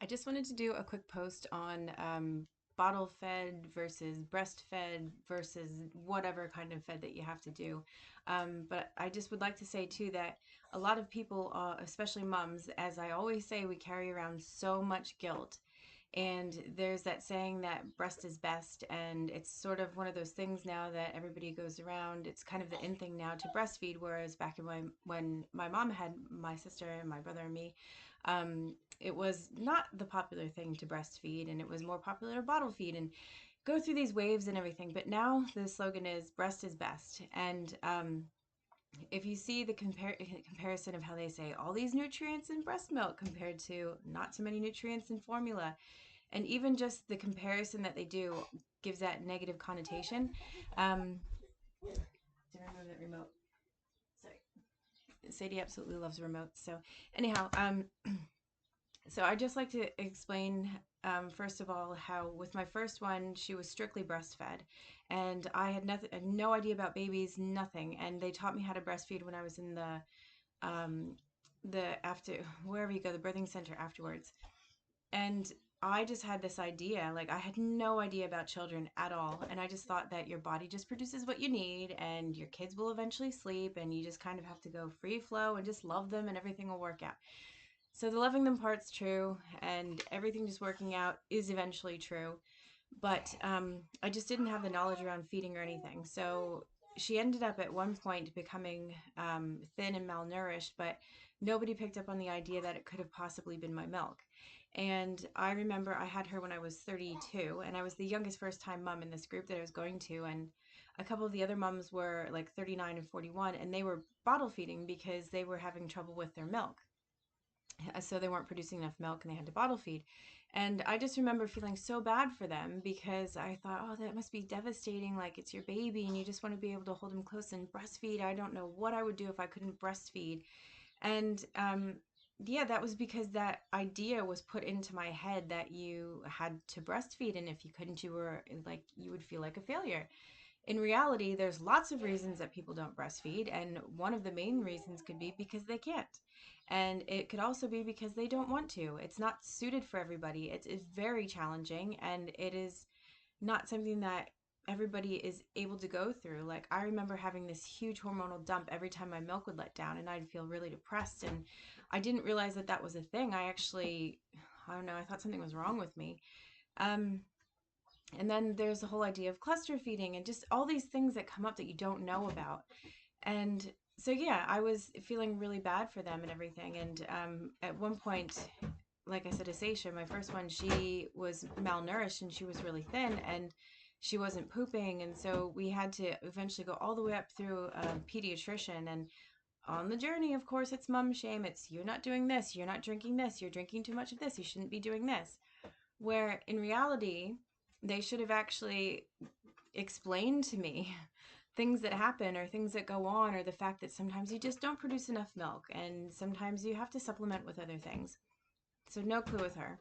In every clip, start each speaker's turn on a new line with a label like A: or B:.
A: just wanted to do a quick post on bottle fed versus breastfed versus whatever kind of fed that you have to do. But I just would like to say too that a lot of people, especially moms, as I always say, we carry around so much guilt. And there's that saying that breast is best, and it's sort of one of those things now that everybody goes around. It's kind of the in thing now to breastfeed, whereas back in when my mom had my sister and my brother and me, it was not the popular thing to breastfeed, and it was more popular to bottle feed and go through these waves and everything. But now the slogan is breast is best, and if you see the comparison of how they say all these nutrients in breast milk compared to not so many nutrients in formula, and even just the comparison that they do gives that negative connotation. Um, did I remove that remote? Sorry, Sadie absolutely loves remotes. So anyhow, so I just like to explain first of all how with my first one she was strictly breastfed, and I had nothing, no idea about babies, nothing, and they taught me how to breastfeed when I was in um, the after wherever you go, the birthing center afterwards. And I just had this idea, like I had no idea about children at all. And I just thought that your body just produces what you need and your kids will eventually sleep and you just kind of have to go free flow and just love them and everything will work out. So the loving them part's true and everything just working out is eventually true. But I just didn't have the knowledge around feeding or anything. So she ended up at one point becoming thin and malnourished, but nobody picked up on the idea that it could have possibly been my milk. And I remember I had her when I was 32, and I was the youngest first time mom in this group that I was going to. And a couple of the other moms were like 39 and 41, and they were bottle feeding because they were having trouble with their milk. So they weren't producing enough milk and they had to bottle feed. And I just remember feeling so bad for them because I thought, oh, that must be devastating. Like it's your baby and you just want to be able to hold him close and breastfeed. I don't know what I would do if I couldn't breastfeed. And yeah, that was because that idea was put into my head that you had to breastfeed, and if you couldn't, you were like, you would feel like a failure. In reality, there's lots of reasons that people don't breastfeed, and one of the main reasons could be because they can't. And it could also be because they don't want to. It's not suited for everybody. It's very challenging, and it is not something that everybody is able to go through. Like I remember having this huge hormonal dump every time my milk would let down and I'd feel really depressed, and I didn't realize that that was a thing. I don't know, I thought something was wrong with me. Um and then there's the whole idea of cluster feeding and just all these things that come up that you don't know about. And so yeah, I was feeling really bad for them and everything. And at one point, like I said, Asacia, my first one, she was malnourished and she was really thin and she wasn't pooping. And so we had to eventually go all the way up through a pediatrician. And on the journey, of course, it's mom shame. It's you're not doing this, you're not drinking this, you're drinking too much of this, you shouldn't be doing this. Where in reality, they should have actually explained to me things that happen or things that go on, or the fact that sometimes you just don't produce enough milk and sometimes you have to supplement with other things. So no clue with her.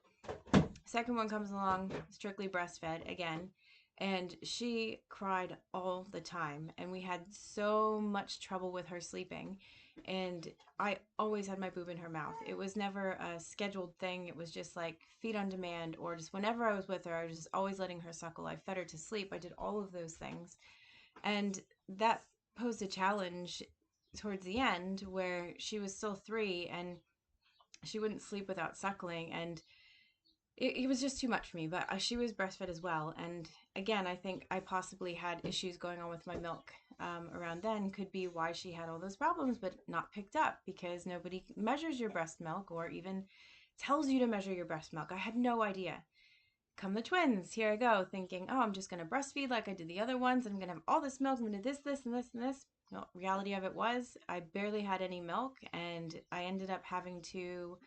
A: Second one comes along, strictly breastfed again, and she cried all the time. And we had so much trouble with her sleeping. And I always had my boob in her mouth. It was never a scheduled thing. It was just like feed on demand, or just whenever I was with her, I was just always letting her suckle. I fed her to sleep. I did all of those things. And that posed a challenge towards the end where she was still 3 and she wouldn't sleep without suckling. And it was just too much for me. But she was breastfed as well, and again, I think I possibly had issues going on with my milk around then. Could be why she had all those problems, but not picked up because nobody measures your breast milk or even tells you to measure your breast milk. I had no idea. Come the twins, here I go thinking, oh, I'm just going to breastfeed like I did the other ones, and I'm going to have all this milk, I'm going to do this and this and this. No, reality of it was I barely had any milk, and I ended up having to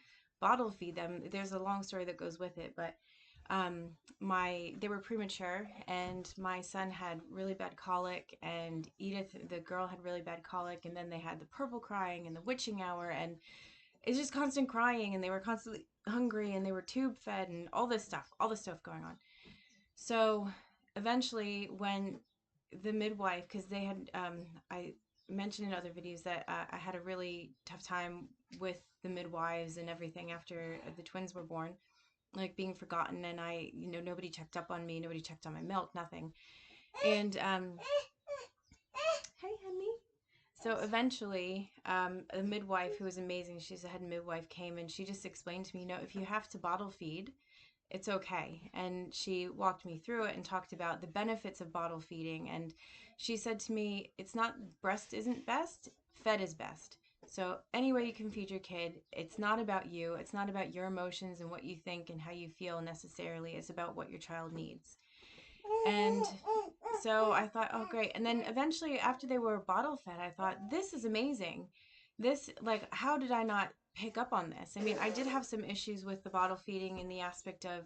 A: bottle feed them. There's a long story that goes with it, but my they were premature, and my son had really bad colic, and Edith, the girl, had really bad colic, and then they had the purple crying and the witching hour, and it's just constant crying, and they were constantly hungry, and they were tube fed, and all this stuff going on. So eventually, when the midwife, because they had, I mentioned in other videos that I had a really tough time with the midwives and everything after the twins were born. like being forgotten, and nobody checked up on me, nobody checked on my milk, nothing. And hey, honey. So eventually, a midwife who was amazing, she's a head midwife, came and she just explained to me, if you have to bottle feed, it's okay. And she walked me through it and talked about the benefits of bottle feeding. And she said to me, it's not breast isn't best, fed is best. So any way you can feed your kid, it's not about you. It's not about your emotions and what you think and how you feel necessarily. It's about what your child needs. And so I thought, oh, great. And then eventually, after they were bottle fed, I thought, this is amazing. This, like, how did I not pick up on this? I mean, I did have some issues with the bottle feeding in the aspect of,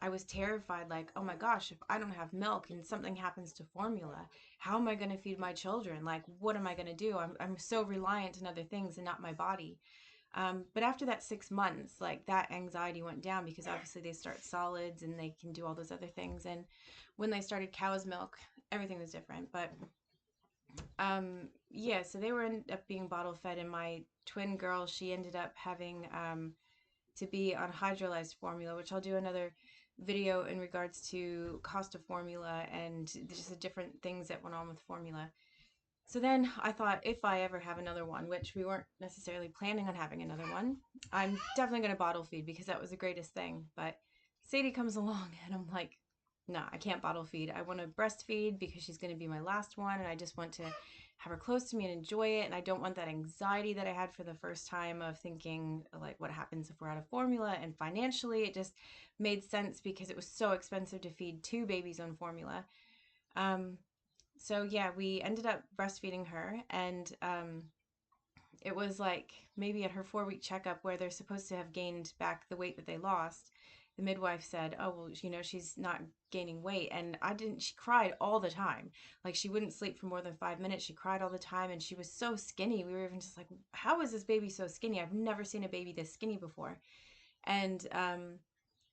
A: I was terrified, like, oh my gosh, if I don't have milk and something happens to formula, how am I going to feed my children? Like, what am I going to do? I'm so reliant on other things and not my body. But after that 6 months, like that anxiety went down because obviously they start solids and they can do all those other things. And when they started cow's milk, everything was different. But yeah, so they were ended up being bottle fed, and my twin girl, she ended up having to be on hydrolyzed formula, which I'll do another video in regards to cost of formula and just the different things that went on with formula. So then I thought, if I ever have another one, which we weren't necessarily planning on having another one, I'm definitely going to bottle feed because that was the greatest thing. But Sadie comes along and I'm like, no, I can't bottle feed. I want to breastfeed because she's going to be my last one. And I just want to have her close to me and enjoy it. And I don't want that anxiety that I had for the first time of thinking, like, what happens if we're out of formula? And financially, it just made sense because it was so expensive to feed two babies on formula. Um, so yeah, we ended up breastfeeding her, and it was like maybe at her 4 week checkup where they're supposed to have gained back the weight that they lost. The midwife said, "Oh well, she's not gaining weight," and I didn't. She cried all the time, like she wouldn't sleep for more than 5 minutes. She cried all the time, and she was so skinny. We were even just like, "How is this baby so skinny? I've never seen a baby this skinny before." And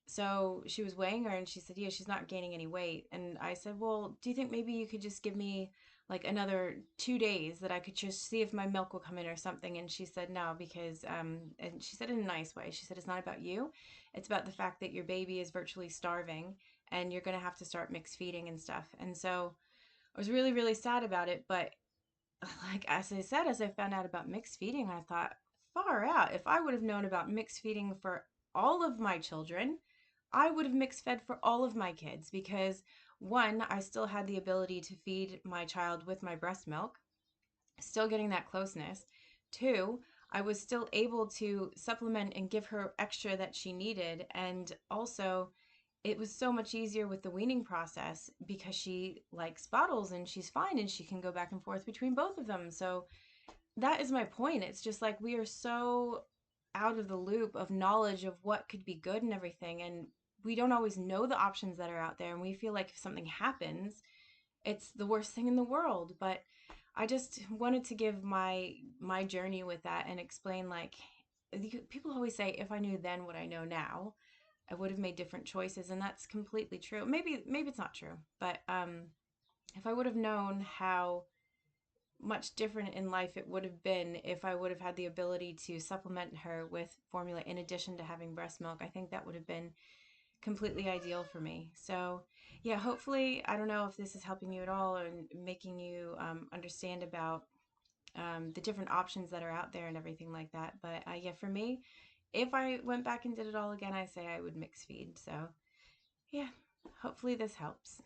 A: so she was weighing her and she said, yeah, she's not gaining any weight. And I said, well, do you think maybe you could just give me like another 2 days that I could just see if my milk will come in or something? And she said, no, because, and she said it in a nice way. She said, it's not about you. It's about the fact that your baby is virtually starving and you're going to have to start mixed feeding and stuff. And so I was really, really sad about it. But like, as I said, as I found out about mixed feeding, I thought, far out. If I would have known about mixed feeding for all of my children, I would have mixed fed for all of my kids because one, I still had the ability to feed my child with my breast milk, still getting that closeness. Two, I was still able to supplement and give her extra that she needed. And also, it was so much easier with the weaning process because she likes bottles and she's fine and she can go back and forth between both of them. So that is my point. It's just like we are so out of the loop of knowledge of what could be good and everything. And we don't always know the options that are out there. And we feel like if something happens, it's the worst thing in the world. But I just wanted to give my journey with that and explain, like, people always say, if I knew then what I know now, I would have made different choices. And that's completely true. Maybe it's not true, but if I would have known how much different in life it would have been if I would have had the ability to supplement her with formula in addition to having breast milk. I think that would have been completely ideal for me. So, yeah, hopefully, I don't know if this is helping you at all and making you understand about the different options that are out there and everything like that. But yeah, for me, if I went back and did it all again, I say I would mix feed. So, yeah, hopefully this helps.